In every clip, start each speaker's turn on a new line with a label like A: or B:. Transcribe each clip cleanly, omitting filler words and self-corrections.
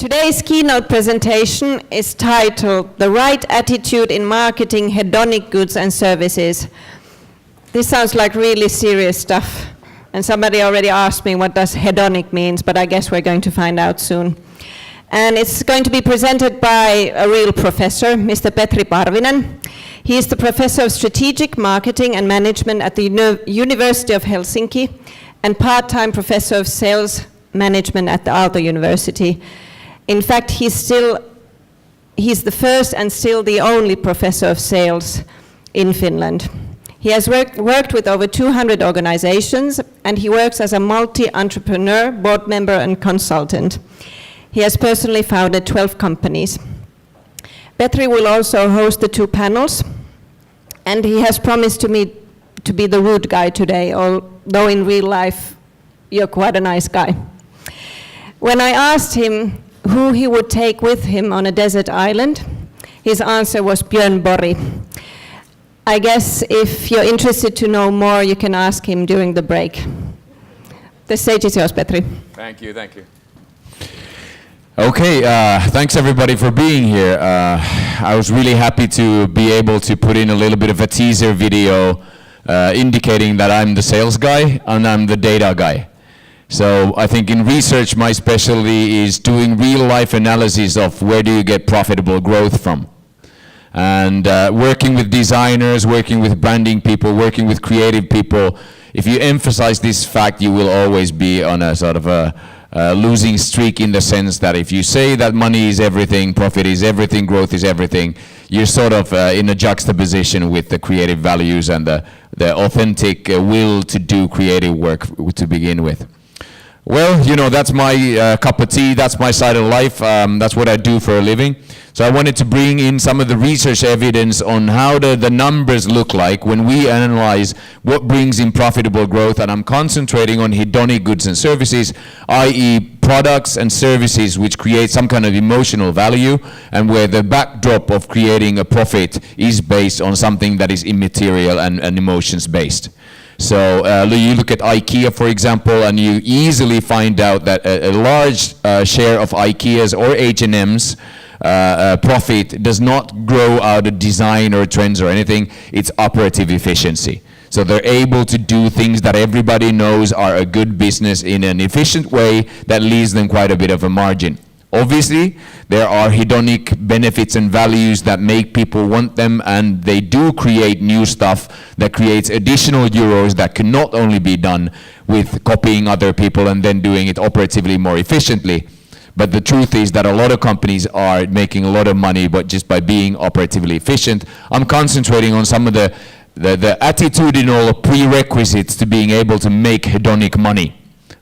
A: Today's keynote presentation is titled The Right Attitude in Marketing Hedonic Goods and Services. This sounds like really serious stuff, and somebody already asked me what does hedonic means, but I guess we're going to find out soon. And it's going to be presented by a real professor, Mr. Petri Parvinen. He is the Professor of Strategic Marketing and Management at the University of Helsinki and part-time Professor of Sales Management at the Aalto University. In fact, he's the first and still the only professor of sales in Finland. He has worked with over 200 organizations, and he works as a multi-entrepreneur, board member, and consultant. He has personally founded 12 companies. Petri will also host the two panels, and he has promised to me to be the rude guy today, although in real life, you're quite a nice guy. When I asked him who he would take with him on a desert island, his answer was Björn Borg. I guess if you're interested to know more, you can ask him during the break. The stage is yours, Petri.
B: Thank you. Okay, thanks everybody for being here. I was really happy to be able to put in a little bit of a teaser video indicating that I'm the sales guy and I'm the data guy. So I think in research my specialty is doing real life analysis of where do you get profitable growth from. And working with designers, working with branding people, working with creative people, if you emphasize this fact, you will always be on a sort of a losing streak, in the sense that if you say that money is everything, profit is everything, growth is everything, you're sort of in a juxtaposition with the creative values and the authentic will to do creative work to begin with. Well, you know, that's my cup of tea, that's my side of life, that's what I do for a living. So I wanted to bring in some of the research evidence on how the numbers look like when we analyze what brings in profitable growth, and I'm concentrating on hedonic goods and services, i.e. products and services which create some kind of emotional value, and where the backdrop of creating a profit is based on something that is immaterial and emotions based. So you look at IKEA, for example, and you easily find out that a large share of IKEA's or H&M's profit does not grow out of design or trends or anything. It's operative efficiency. So they're able to do things that everybody knows are a good business in an efficient way that leaves them quite a bit of a margin. Obviously, there are hedonic benefits and values that make people want them, and they do create new stuff that creates additional euros that can not only be done with copying other people and then doing it operatively more efficiently. But the truth is that a lot of companies are making a lot of money but just by being operatively efficient. I'm concentrating on some of the attitudinal prerequisites to being able to make hedonic money.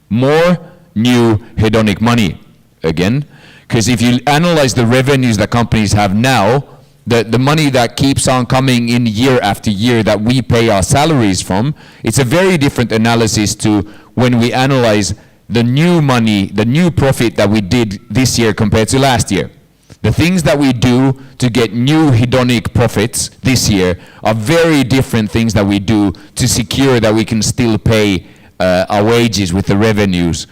B: More new hedonic money, again. Because if you analyze the revenues that companies have now, the money that keeps on coming in year after year that we pay our salaries from, it's a very different analysis to when we analyze the new money, the new profit that we did this year compared to last year. The things that we do to get new hedonic profits this year are very different things that we do to secure that we can still pay our wages with the revenues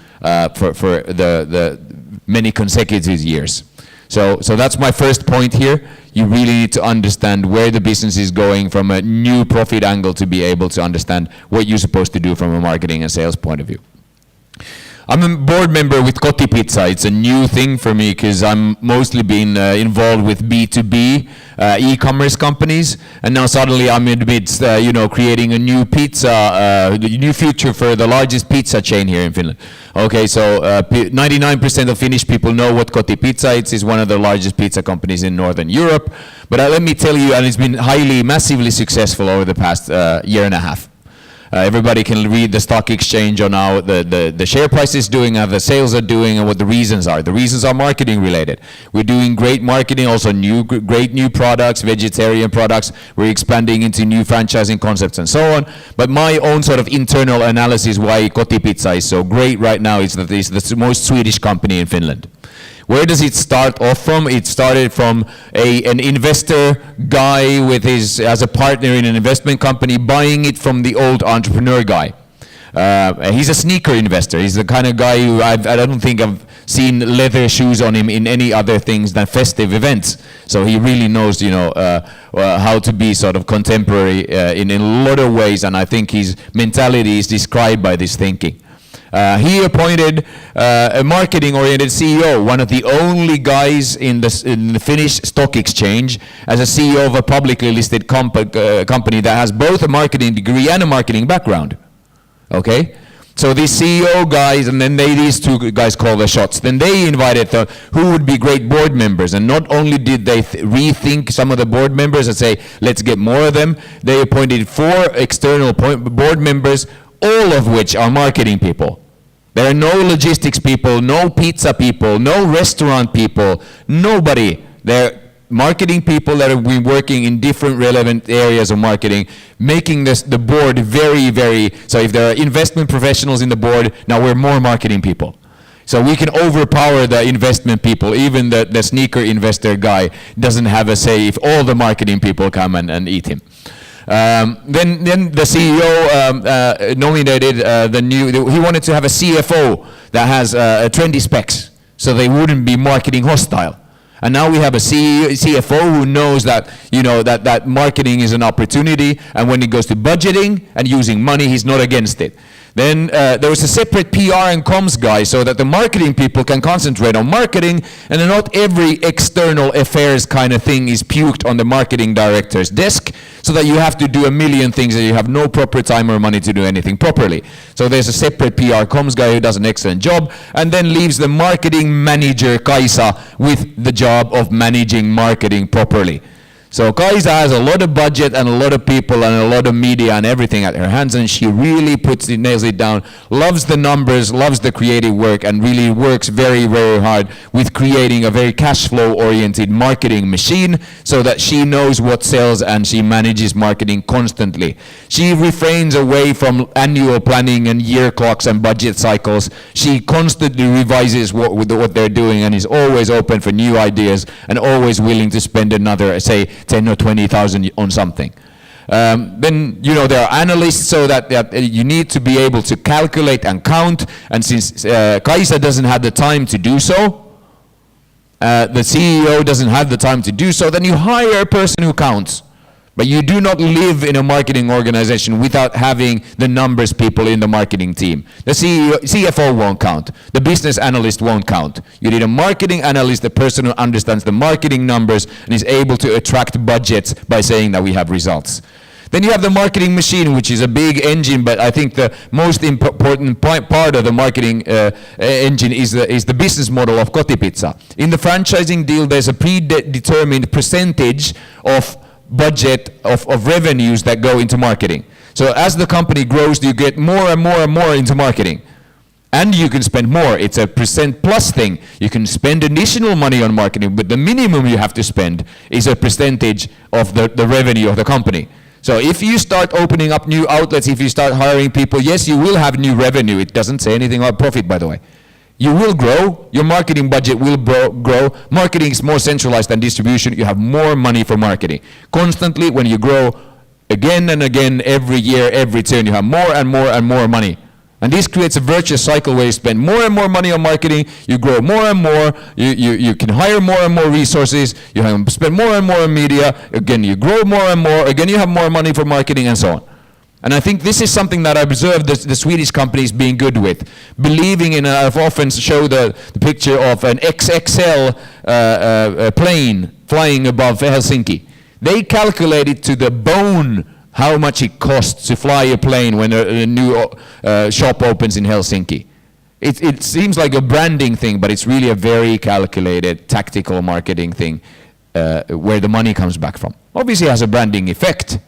B: for the many consecutive years. So that's my first point here. You really need to understand where the business is going from a new profit angle to be able to understand what you're supposed to do from a marketing and sales point of view. I'm a board member with Kotipizza. It's a new thing for me because I'm mostly been involved with B2B e-commerce companies, and now suddenly I'm in the midst, creating a new pizza, new future for the largest pizza chain here in Finland. Okay, so 99% of Finnish people know what Kotipizza is. It's one of the largest pizza companies in Northern Europe. But let me tell you, and it's been massively successful over the past year and a half. Everybody can read the stock exchange on how the share price is doing, how the sales are doing, and what the reasons are. The reasons are marketing related. We're doing great marketing, also great new products, vegetarian products. We're expanding into new franchising concepts and so on. But my own sort of internal analysis why Kotipizza is so great right now is that it's the most Swedish company in Finland. Where does it start off from? It started from an investor guy as a partner in an investment company buying it from the old entrepreneur guy. He's a sneaker investor. He's the kind of guy who I don't think I've seen leather shoes on him in any other things than festive events. So he really knows, how to be sort of contemporary in a lot of ways, and I think his mentality is described by this thinking. He appointed a marketing-oriented CEO, one of the only guys in the Finnish stock exchange, as a CEO of a publicly listed company that has both a marketing degree and a marketing background. Okay? So these CEO guys, and then these two guys call the shots. Then they invited who would be great board members, and not only did they rethink some of the board members and say, let's get more of them, they appointed 4 external board members, all of which are marketing people. There are no logistics people, no pizza people, no restaurant people, nobody. They're marketing people that have been working in different relevant areas of marketing, making the board very, very, so if there are investment professionals in the board, now we're more marketing people. So we can overpower the investment people. Even the sneaker investor guy doesn't have a say if all the marketing people come and eat him. Then the CEO nominated he wanted to have a CFO that has trendy specs, so they wouldn't be marketing hostile. And now we have a CFO who knows that, that marketing is an opportunity, and when it goes to budgeting and using money, he's not against it. Then there was a separate PR and comms guy so that the marketing people can concentrate on marketing, and then not every external affairs kind of thing is puked on the marketing director's desk, so that you have to do a million things and you have no proper time or money to do anything properly. So there's a separate PR comms guy who does an excellent job, and then leaves the marketing manager, Kaisa, with the job of managing marketing properly. So Kaisa has a lot of budget and a lot of people and a lot of media and everything at her hands, and she really nails it down, loves the numbers, loves the creative work, and really works very, very hard with creating a very cash flow oriented marketing machine so that she knows what sells and she manages marketing constantly. She refrains away from annual planning and year clocks and budget cycles. She constantly revises what they're doing and is always open for new ideas and always willing to spend another, say, 10 or 20,000 on something. Then there are analysts, so that you need to be able to calculate and count, and since Kaisa doesn't have the time to do so, the CEO doesn't have the time to do so, then you hire a person who counts. But you do not live in a marketing organization without having the numbers people in the marketing team. The CFO won't count. The business analyst won't count. You need a marketing analyst, the person who understands the marketing numbers and is able to attract budgets by saying that we have results. Then you have the marketing machine, which is a big engine, but I think the most important part of the marketing engine is the business model of Kotipizza. In the franchising deal, there's a predetermined percentage of budget of revenues that go into marketing. So as the company grows, you get more and more and more into marketing. And you can spend more. It's a percent plus thing. You can spend additional money on marketing, but the minimum you have to spend is a percentage of the revenue of the company. So if you start opening up new outlets, if you start hiring people, yes, you will have new revenue. It doesn't say anything about profit, by the way. You will grow, your marketing budget will grow. Marketing is more centralized than distribution. You have more money for marketing. Constantly, when you grow again and again, every year, every turn, you have more and more and more money. And this creates a virtuous cycle where you spend more and more money on marketing, you grow more and more, you can hire more and more resources, you spend more and more on media, again you grow more and more, again you have more money for marketing, and so on. And I think this is something that I observed the Swedish companies being good with, believing in. I've often showed the picture of an XXL plane flying above Helsinki. They calculated to the bone how much it costs to fly a plane when a new shop opens in Helsinki. It seems like a branding thing, but it's really a very calculated tactical marketing thing where the money comes back from. Obviously it has a branding effect,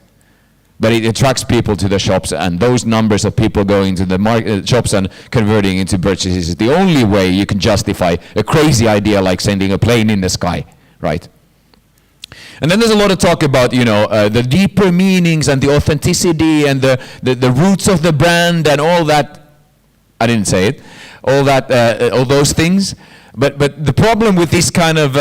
B: but it attracts people to the shops, and those numbers of people going to the shops and converting into purchases is the only way you can justify a crazy idea like sending a plane in the sky, right? And then there's a lot of talk about, the deeper meanings and the authenticity and the roots of the brand and all that. I didn't say it. All those things. But the problem with this kind of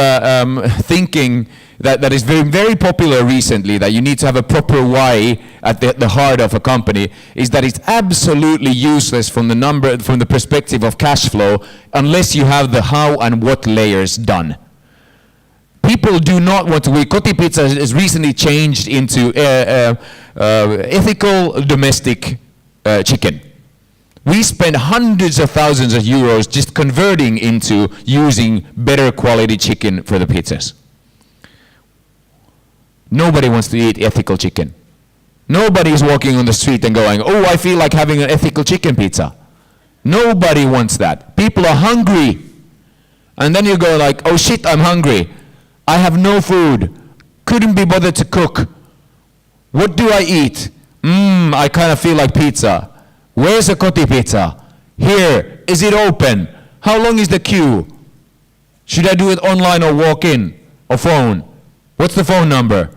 B: thinking that is very, very popular recently, that you need to have a proper why at the heart of a company, is that it's absolutely useless from the perspective of cash flow unless you have the how and what layers done. People do not want to. Kotipizza has recently changed into ethical domestic chicken. We spend hundreds of thousands of euros just converting into using better quality chicken for the pizzas. Nobody wants to eat ethical chicken. Nobody is walking on the street and going, oh, I feel like having an ethical chicken pizza. Nobody wants that. People are hungry. And then you go like, oh shit, I'm hungry. I have no food. Couldn't be bothered to cook. What do I eat? I kind of feel like pizza. Where's a Kotipizza? Here. Is it open? How long is the queue? Should I do it online or walk in? Or phone? What's the phone number?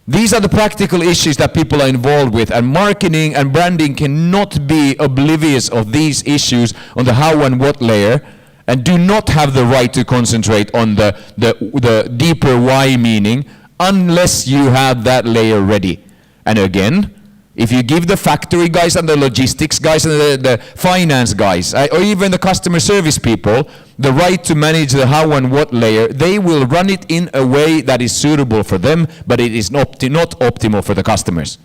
B: These are the practical issues that people are involved with, and marketing and branding cannot be oblivious of these issues on the how and what layer, and do not have the right to concentrate on the deeper why meaning unless you have that layer ready. And again, if you give the factory guys and the logistics guys and the finance guys, or even the customer service people, the right to manage the how and what layer, they will run it in a way that is suitable for them, but it is not optimal for the customers.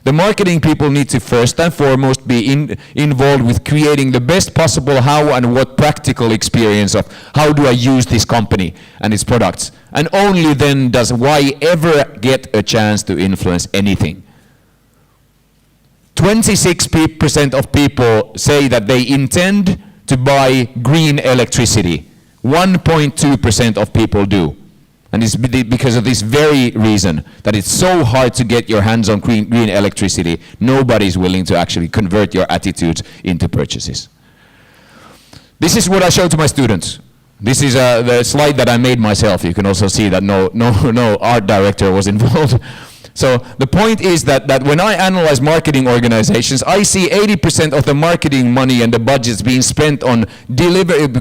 B: The marketing people need to first and foremost be involved with creating the best possible how and what practical experience of how do I use this company and its products. And only then does why ever get a chance to influence anything. 26% of people say that they intend to buy green electricity. 1.2% of people do. And it's because of this very reason that it's so hard to get your hands on green electricity. Nobody's willing to actually convert your attitudes into purchases. This is what I show to my students. This is the slide that I made myself. You can also see that no art director was involved. So the point is that when I analyze marketing organizations, I see 80% of the marketing money and the budgets being spent on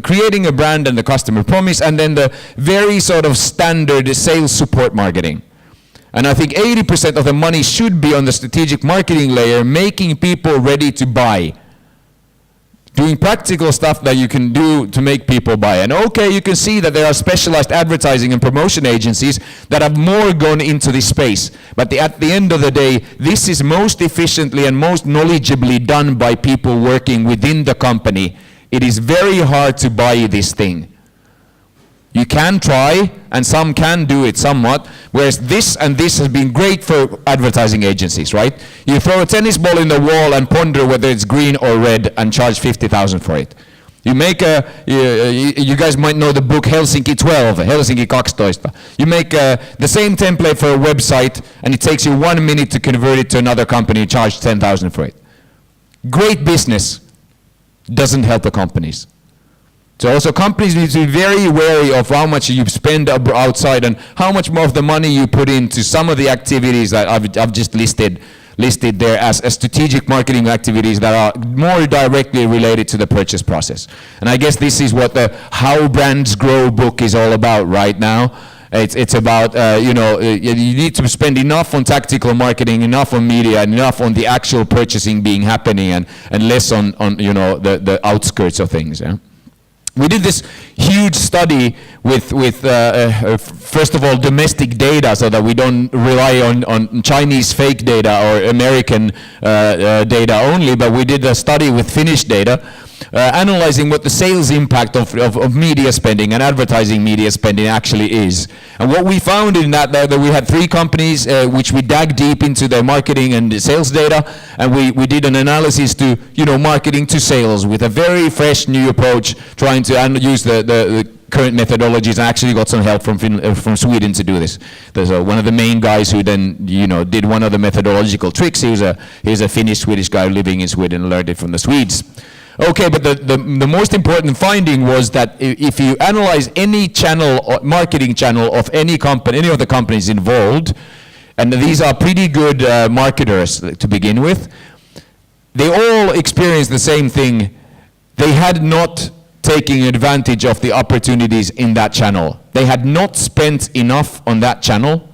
B: creating a brand and the customer promise, and then the very sort of standard sales support marketing. And I think 80% of the money should be on the strategic marketing layer, making people ready to buy. Doing practical stuff that you can do to make people buy. And okay, you can see that there are specialized advertising and promotion agencies that have more gone into this space. But at the end of the day, this is most efficiently and most knowledgeably done by people working within the company. It is very hard to buy this thing. You can try, and some can do it somewhat, whereas this and this has been great for advertising agencies, right? You throw a tennis ball in the wall and ponder whether it's green or red and charge 50,000 for it. You make you guys might know the book Helsinki 12, Helsinki 12. You make the same template for a website, and it takes you 1 minute to convert it to another company and charge 10,000 for it. Great business doesn't help the companies. So also companies need to be very wary of how much you spend outside and how much more of the money you put into some of the activities that I've just listed there as strategic marketing activities that are more directly related to the purchase process. And I guess this is what the How Brands Grow book is all about right now. It's about, you need to spend enough on tactical marketing, enough on media, and enough on the actual purchasing being happening, and less on the outskirts of things. Yeah? We did this huge study with first of all, domestic data, so that we don't rely on Chinese fake data or American data only, but we did a study with Finnish data, analyzing what the sales impact of media spending and advertising media spending actually is. And what we found in that we had 3 companies which we dug deep into their marketing and sales data, and we did an analysis to marketing to sales with a very fresh new approach, trying to use the current methodologies, and actually got some help from Sweden to do this. There's one of the main guys who then did one of the methodological tricks. He's a Finnish-Swedish guy living in Sweden, learned it from the Swedes. Okay, but the most important finding was that if you analyze any channel, or marketing channel of any company, any of the companies involved, and these are pretty good marketers to begin with, they all experienced the same thing. They had not taken advantage of the opportunities in that channel. they had not spent enough on that channel,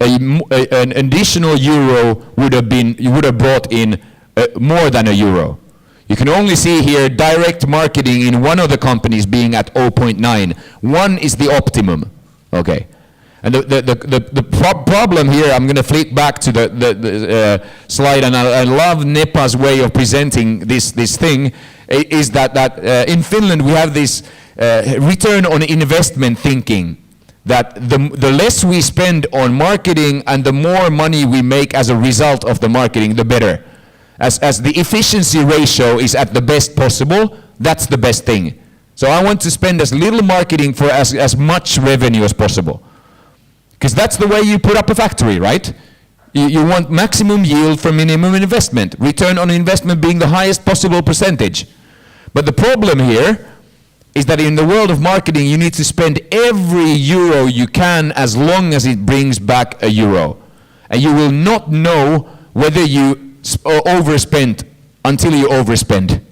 B: an additional euro would have brought in more than €1. You can only see here direct marketing in one of the companies being at 0.9. One is the optimum. Okay. And the problem here, I'm going to flip back to the slide, and I love Nepa's way of presenting this thing, is that in Finland we have this return on investment thinking, that the less we spend on marketing and the more money we make as a result of the marketing, the better. As the efficiency ratio is at the best possible, that's the best thing. So I want to spend as little marketing for as much revenue as possible. Because that's the way you put up a factory, right? You want maximum yield for minimum investment. Return on investment being the highest possible percentage. But the problem here is that in the world of marketing, you need to spend every euro you can as long as it brings back €1. And you will not know whether you overspent until you overspend.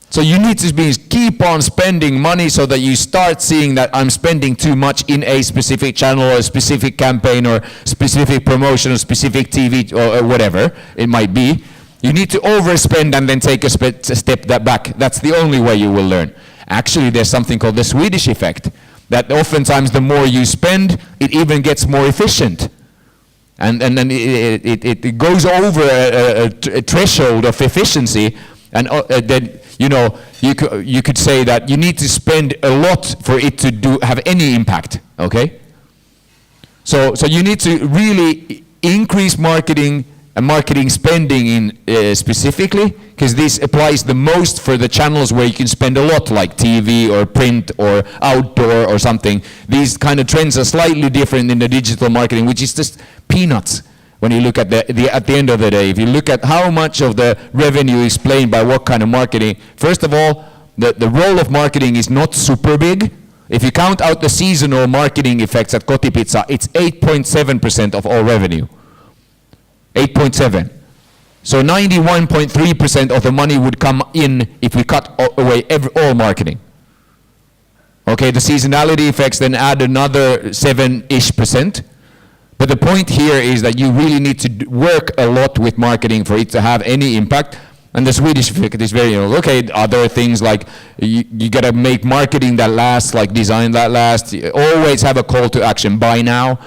B: So you need to keep on spending money so that you start seeing that I'm spending too much in a specific channel or a specific campaign or specific promotion or specific TV or whatever it might be. You need to overspend and then take a step back. That's the only way you will learn. Actually, there's something called the Swedish effect, that oftentimes the more you spend, it even gets more efficient. And then it goes over a threshold of efficiency, and then you could say that you need to spend a lot for it to have any impact. Okay. So you need to really increase marketing and marketing spending in specifically, because this applies the most for the channels where you can spend a lot, like TV or print or outdoor or something. These kind of trends are slightly different in the digital marketing, which is just peanuts when you look at at the end of the day. If you look at how much of the revenue is explained by what kind of marketing, first of all, the role of marketing is not super big. If you count out the seasonal marketing effects at Kotipizza, it's 8.7% of all revenue. 8.7. So 91.3% of the money would come in if we cut away all marketing. Okay, the seasonality effects then add another 7-ish%. But the point here is that you really need to work a lot with marketing for it to have any impact. And the Swedish effect is very, okay, other things like you gotta make marketing that lasts, like design that lasts. You always have a call to action, buy now.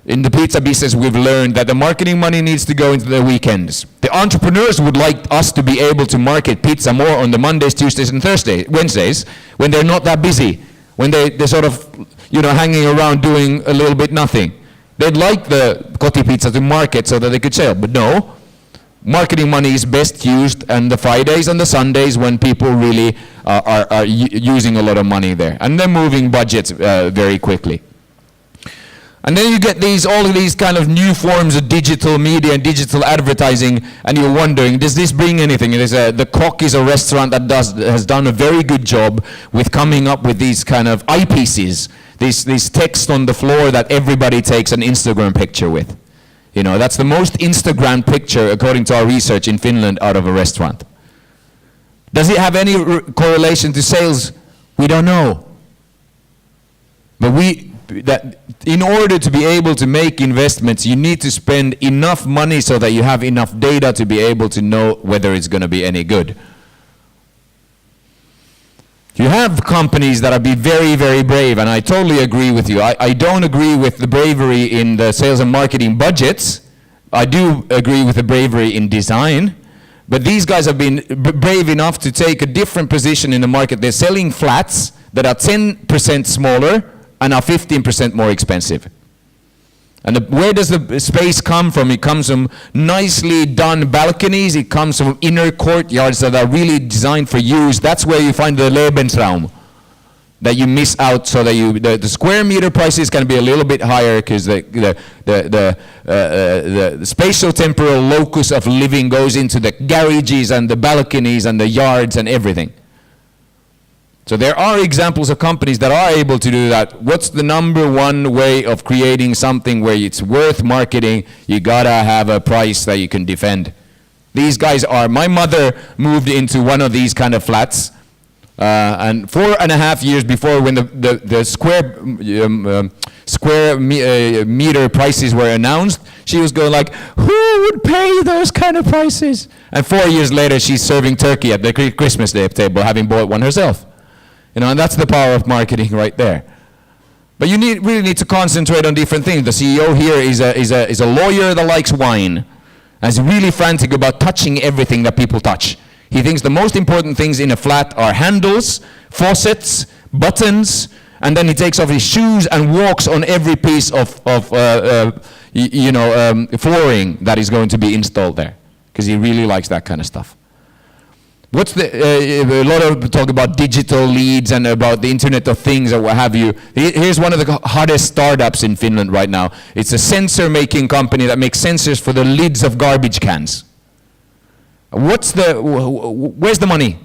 B: In the pizza business, we've learned that the marketing money needs to go into the weekends. The entrepreneurs would like us to be able to market pizza more on the Mondays, Tuesdays, and Wednesdays, when they're not that busy, when they're sort of, hanging around doing a little bit nothing. They'd like the Kotipizza to market so that they could sell, but no. Marketing money is best used on the Fridays and the Sundays when people really are using a lot of money there, and they're moving budgets very quickly. And then you get all of these kind of new forms of digital media and digital advertising, and you're wondering, does this bring anything? The Cock is a restaurant that has done a very good job with coming up with these kind of eyepieces, this text on the floor that everybody takes an Instagram picture with. That's the most Instagram picture, according to our research in Finland, out of a restaurant. Does it have any correlation to sales? We don't know. But that in order to be able to make investments, you need to spend enough money so that you have enough data to be able to know whether it's going to be any good. You have companies that are very, very brave, and I totally agree with you. I don't agree with the bravery in the sales and marketing budgets. I do agree with the bravery in design, but these guys have been brave enough to take a different position in the market. They're selling flats that are 10% smaller and are 15% more expensive. And where does the space come from? It comes from nicely done balconies. It comes from inner courtyards that are really designed for use. That's where you find the Lebensraum that you miss out, so that the square meter prices can be a little bit higher because the spatial temporal locus of living goes into the garages and the balconies and the yards and everything. So there are examples of companies that are able to do that. What's the number one way of creating something where it's worth marketing? You gotta have a price that you can defend. These guys are, my mother moved into one of these kind of flats And 4.5 years before, when the square meter prices were announced, she was going like, who would pay those kind of prices? And 4 years later, she's serving turkey at the Christmas Day table, having bought one herself. You know, and that's the power of marketing right there. But you really need to concentrate on different things. The CEO here is a lawyer that likes wine, and is really frantic about touching everything that people touch. He thinks the most important things in a flat are handles, faucets, buttons, and then he takes off his shoes and walks on every piece of flooring that is going to be installed there, because he really likes that kind of stuff. What's a lot of talk about digital leads and about the Internet of Things or what have you. Here's one of the hottest startups in Finland right now. It's a sensor making company that makes sensors for the lids of garbage cans. Where's the money?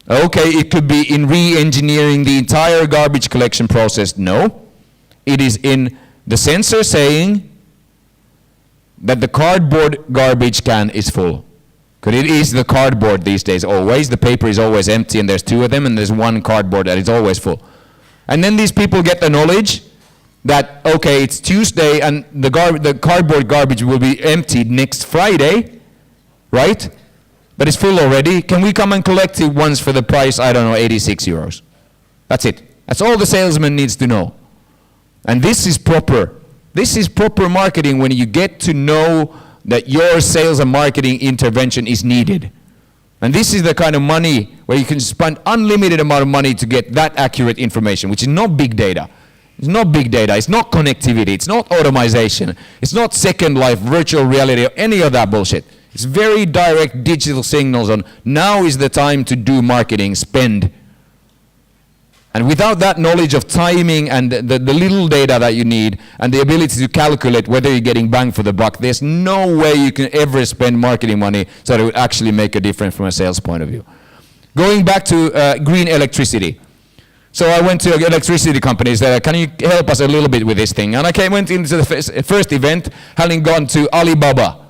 B: Okay, it could be in re-engineering the entire garbage collection process. No, it is in the sensor saying that the cardboard garbage can is full. Because it is the cardboard these days always. The paper is always empty and there's two of them and there's one cardboard that is always full. And then these people get the knowledge that, okay, it's Tuesday and the cardboard garbage will be emptied next Friday, right? But it's full already. Can we come and collect it once for the price, I don't know, 86 euros? That's it. That's all the salesman needs to know. And this is proper. This is proper marketing, when you get to know that your sales and marketing intervention is needed. And this is the kind of money where you can spend unlimited amount of money to get that accurate information, which is not big data. It's not big data, it's not connectivity, it's not automation, it's not Second Life, virtual reality, or any of that bullshit. It's very direct digital signals on now is the time to do marketing, spend. And without that knowledge of timing and the little data that you need and the ability to calculate whether you're getting bang for the buck, there's no way you can ever spend marketing money so that it would actually make a difference from a sales point of view. Going back to green electricity. So I went to electricity companies that, can you help us a little bit with this thing? And I went into the first event, having gone to Alibaba.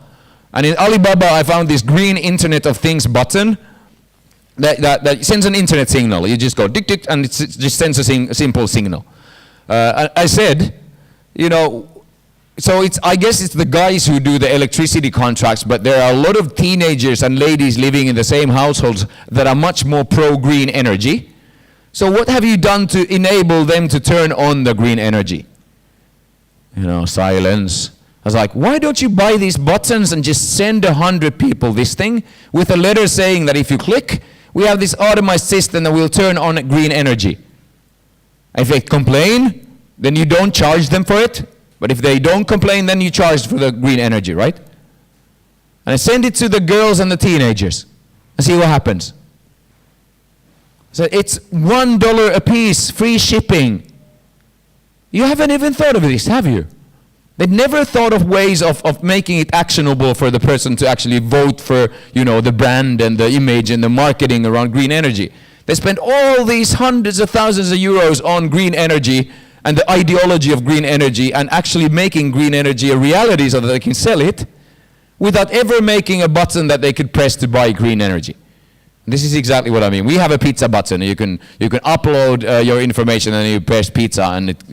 B: And in Alibaba I found this green Internet of Things button that sends an internet signal. You just go dick dick and it just sends a simple signal. I said, you know, so I guess it's the guys who do the electricity contracts, but there are a lot of teenagers and ladies living in the same households that are much more pro-green energy. So what have you done to enable them to turn on the green energy? You know, silence. I was like, why don't you buy these buttons and just send 100 people this thing with a letter saying that if you click, we have this automated system that will turn on green energy. If they complain, then you don't charge them for it. But if they don't complain, then you charge for the green energy, right? And I send it to the girls and the teenagers and see what happens. So it's $1 a piece, free shipping. You haven't even thought of this, have you? They've never thought of ways of making it actionable for the person to actually vote for, you know, the brand and the image and the marketing around green energy. They spend all these hundreds of thousands of euros on green energy and the ideology of green energy and actually making green energy a reality so that they can sell it without ever making a button that they could press to buy green energy. This is exactly what I mean. We have a pizza button. You can upload your information and you press pizza and it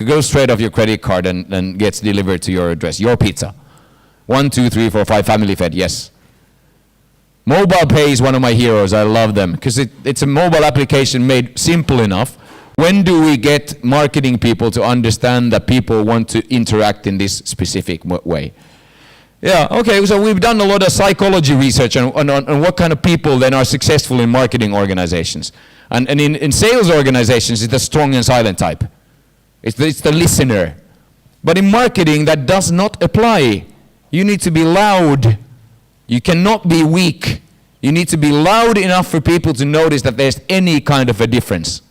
B: goes straight off your credit card and gets delivered to your address. Your pizza. 1, 2, 3, 4, 5, family fed, yes. Mobile Pay is one of my heroes. I love them because it's a mobile application made simple enough. When do we get marketing people to understand that people want to interact in this specific way? Yeah, okay, so we've done a lot of psychology research on what kind of people then are successful in marketing organizations. And in sales organizations, it's the strong and silent type. It's the listener. But in marketing, that does not apply. You need to be loud. You cannot be weak. You need to be loud enough for people to notice that there's any kind of a difference.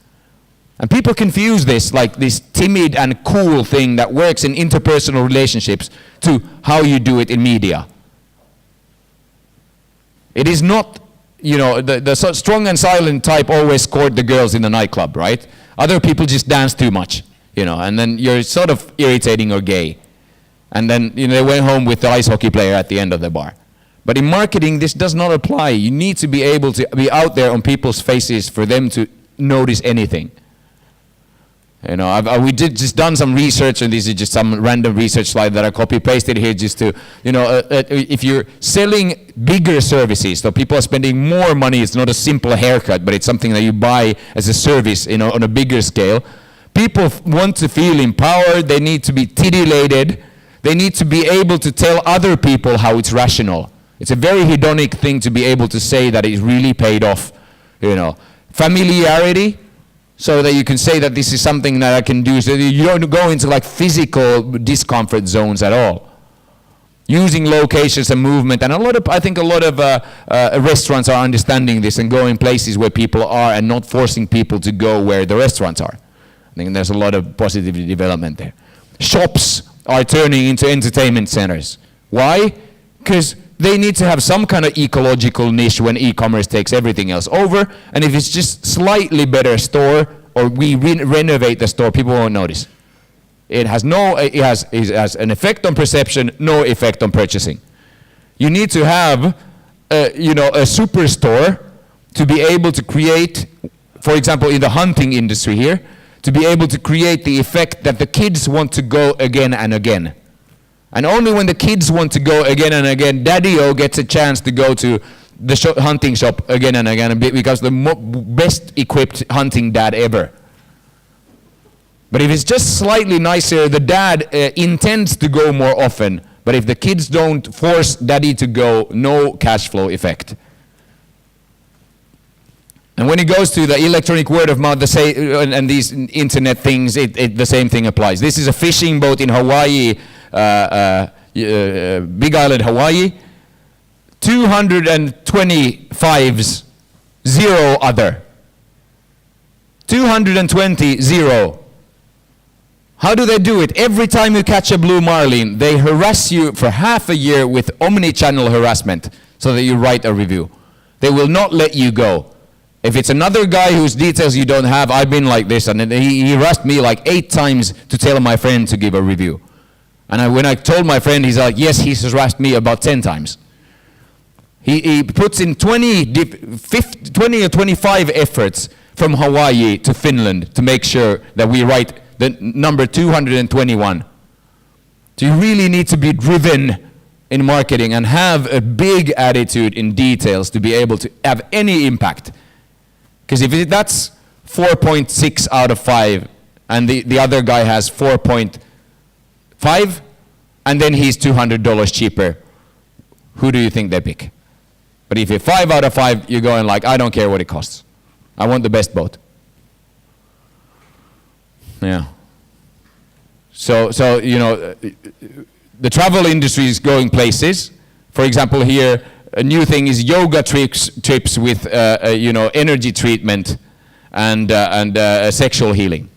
B: And people confuse this, like this timid and cool thing that works in interpersonal relationships, to how you do it in media. It is not, you know, the strong and silent type always scored the girls in the nightclub, right? Other people just dance too much. You know, and then you're sort of irritating or gay. And then, you know, they went home with the ice hockey player at the end of the bar. But in marketing, this does not apply. You need to be able to be out there on people's faces for them to notice anything. You know, we did just done some research, and this is just some random research slide that I copy pasted here just to, you know, if you're selling bigger services, so people are spending more money, it's not a simple haircut, but it's something that you buy as a service, you know, on a bigger scale. People want to feel empowered, they need to be titillated, they need to be able to tell other people how it's rational. It's a very hedonic thing to be able to say that it really paid off, you know. Familiarity, so that you can say that this is something that I can do, so you don't go into like physical discomfort zones at all. Using locations and movement, and I think a lot of restaurants are understanding this and going places where people are and not forcing people to go where the restaurants are. I think there's a lot of positive development there. Shops are turning into entertainment centers. Why? Because they need to have some kind of ecological niche when e-commerce takes everything else over, and if it's just slightly better store, or we renovate the store, people won't notice. It has an effect on perception, no effect on purchasing. You need to have a superstore to be able to create, for example, in the hunting industry here, to be able to create the effect that the kids want to go again and again. And only when the kids want to go again and again, Daddy-O gets a chance to go to the hunting shop again and again, because the best equipped hunting dad ever. But if it's just slightly nicer, the dad intends to go more often. But if the kids don't force Daddy to go, no cash flow effect. And when it goes to the electronic word of mouth, and these internet things, the same thing applies. This is a fishing boat in Hawaii, Big Island, Hawaii. 225s, zero other. 220, zero. How do they do it? Every time you catch a blue marlin, they harass you for half a year with omni-channel harassment so that you write a review. They will not let you go. If it's another guy whose details you don't have, I've been like this, and he harassed me like 8 times to tell my friend to give a review. And when I told my friend, he's like, yes, he's harassed me about 10 times. He puts in 20 or 25 efforts from Hawaii to Finland to make sure that we write the number 221. So you really need to be driven in marketing and have a big attitude in details to be able to have any impact. Because if that's 4.6 out of 5 and the other guy has 4.5 and then he's $200 cheaper, who do you think they pick? But if you're 5 out of 5, you're going like, I don't care what it costs. I want the best boat. Yeah. So you know, the travel industry is going places. For example, here, a new thing is yoga trips with energy treatment and sexual healing.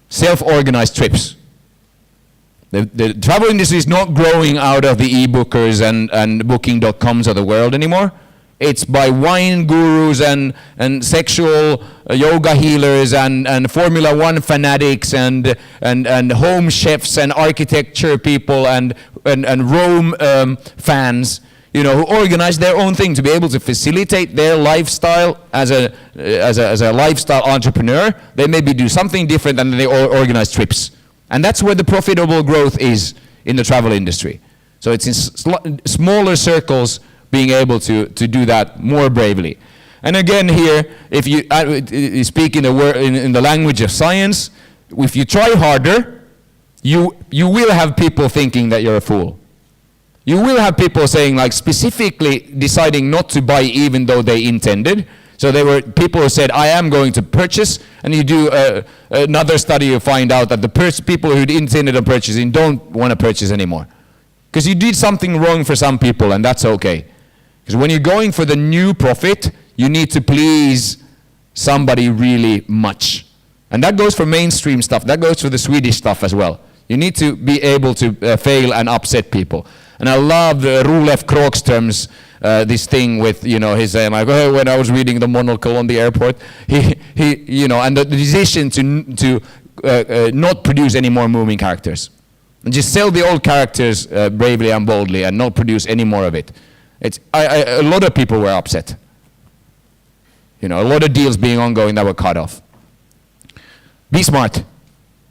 B: Self-organized trips. The travel industry is not growing out of the e-bookers and booking.coms of the world anymore. It's by wine gurus and sexual yoga healers and Formula One fanatics and home chefs and architecture people and Rome fans, you know, who organize their own thing to be able to facilitate their lifestyle as a lifestyle entrepreneur. They maybe do something different and they organize trips. And that's where the profitable growth is in the travel industry. So it's in smaller circles being able to do that more bravely. And again here, if you speak in the language of science, if you try harder, you will have people thinking that you're a fool. You will have people saying, like, specifically deciding not to buy even though they intended. So there were people who said, I am going to purchase, and you do another study, you find out that the people who intended on purchasing don't want to purchase anymore. Because you did something wrong for some people, and that's okay. Because when you're going for the new profit, you need to please somebody really much. And that goes for mainstream stuff. That goes for the Swedish stuff as well. You need to be able to fail and upset people. And I love Rulef Krogström's this thing with, you know, his saying like, oh, when I was reading the monocle on the airport, he you know, and the decision to not produce any more moving characters. And just sell the old characters bravely and boldly and not produce any more of it. A lot of people were upset. You know, a lot of deals being ongoing that were cut off. Be smart.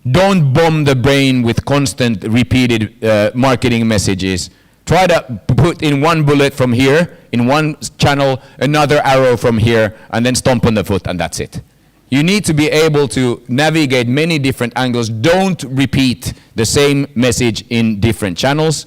B: Don't bomb the brain with constant repeated marketing messages. Try to put in one bullet from here, in one channel, another arrow from here, and then stomp on the foot, and that's it. You need to be able to navigate many different angles. Don't repeat the same message in different channels.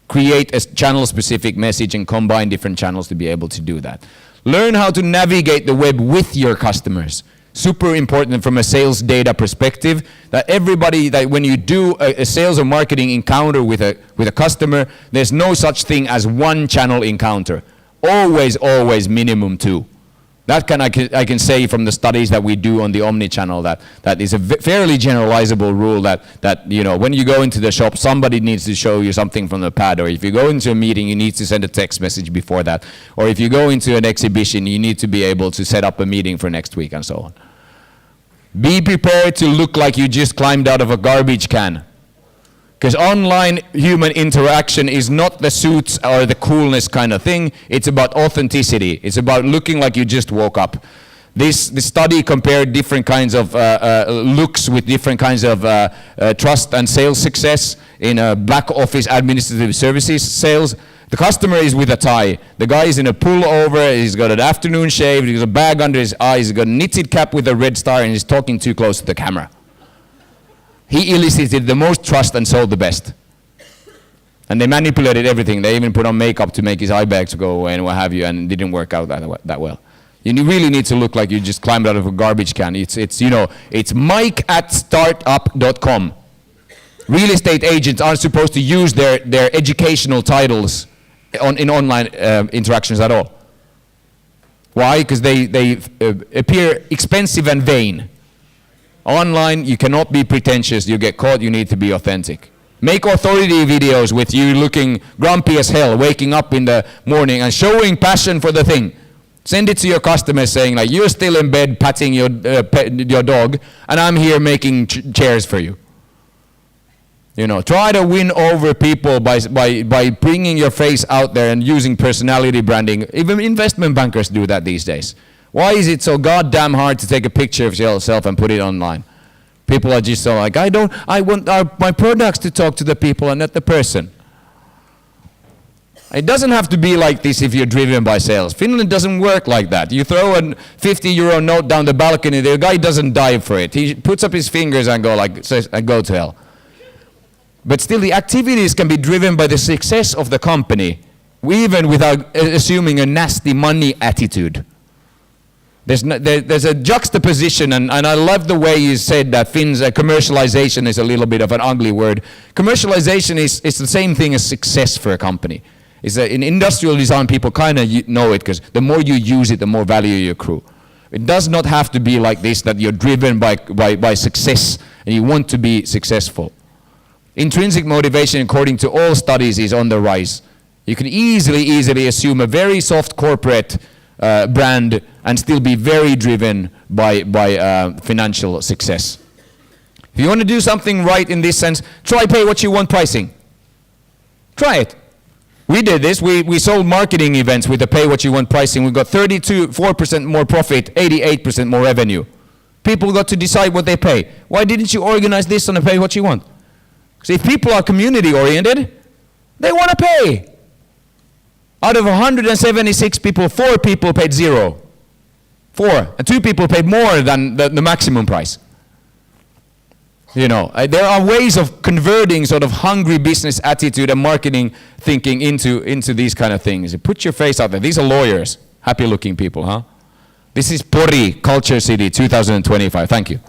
B: Create a channel-specific message and combine different channels to be able to do that. Learn how to navigate the web with your customers. Super important from a sales data perspective, that everybody, that when you do a sales or marketing encounter with a customer, there's no such thing as one channel encounter. Always minimum 2. That I can say from the studies that we do on the omni-channel that is a fairly generalizable rule that you know, when you go into the shop, somebody needs to show you something from the pad, or if you go into a meeting, you need to send a text message before that, or if you go into an exhibition, you need to be able to set up a meeting for next week and so on. Be prepared to look like you just climbed out of a garbage can. Because online human interaction is not the suits or the coolness kind of thing. It's about authenticity. It's about looking like you just woke up. This study compared different kinds of looks with different kinds of trust and sales success in back office administrative services sales. The customer is with a tie. The guy is in a pullover. He's got an afternoon shave. He's got a bag under his eyes. He's got a knitted cap with a red star, and he's talking too close to the camera. He elicited the most trust and sold the best. And they manipulated everything. They even put on makeup to make his eye bags go away and what have you, and it didn't work out that well. You really need to look like you just climbed out of a garbage can. It's mike@startup.com. Real estate agents aren't supposed to use their educational titles in online interactions at all. Why? Because they appear expensive and vain. Online, you cannot be pretentious. You get caught, you need to be authentic. Make authority videos with you looking grumpy as hell, waking up in the morning and showing passion for the thing. Send it to your customers saying like, you're still in bed patting your dog, and I'm here making chairs for you. You know, try to win over people by bringing your face out there and using personality branding. Even investment bankers do that these days. Why is it so goddamn hard to take a picture of yourself and put it online? People are just so like, I want my products to talk to the people and not the person. It doesn't have to be like this if you're driven by sales. Finland doesn't work like that. You throw a €50 note down the balcony, the guy doesn't dive for it. He puts up his fingers and go to hell. But still, the activities can be driven by the success of the company, even without assuming a nasty money attitude. There's a juxtaposition, and I love the way you said that Finns commercialization is a little bit of an ugly word. Commercialization is the same thing as success for a company. In industrial design, people kind of know it, because the more you use it, the more value you accrue. It does not have to be like this, that you're driven by success and you want to be successful. Intrinsic motivation, according to all studies, is on the rise. You can easily assume a very soft corporate brand and still be very driven by financial success. If you want to do something right in this sense, try pay what you want pricing. Try it. We did this. We sold marketing events with the pay what you want pricing. We got 4% more profit, 88% more revenue. People got to decide what they pay. Why didn't you organize this on a pay what you want? Because if people are community oriented, they want to pay. Out of 176 people, 4 people paid 0. 4. And 2 people paid more than the maximum price. You know, there are ways of converting sort of hungry business attitude and marketing thinking into these kind of things. Put your face out there. These are lawyers. Happy looking people, huh? This is Pori, Culture City, 2025. Thank you.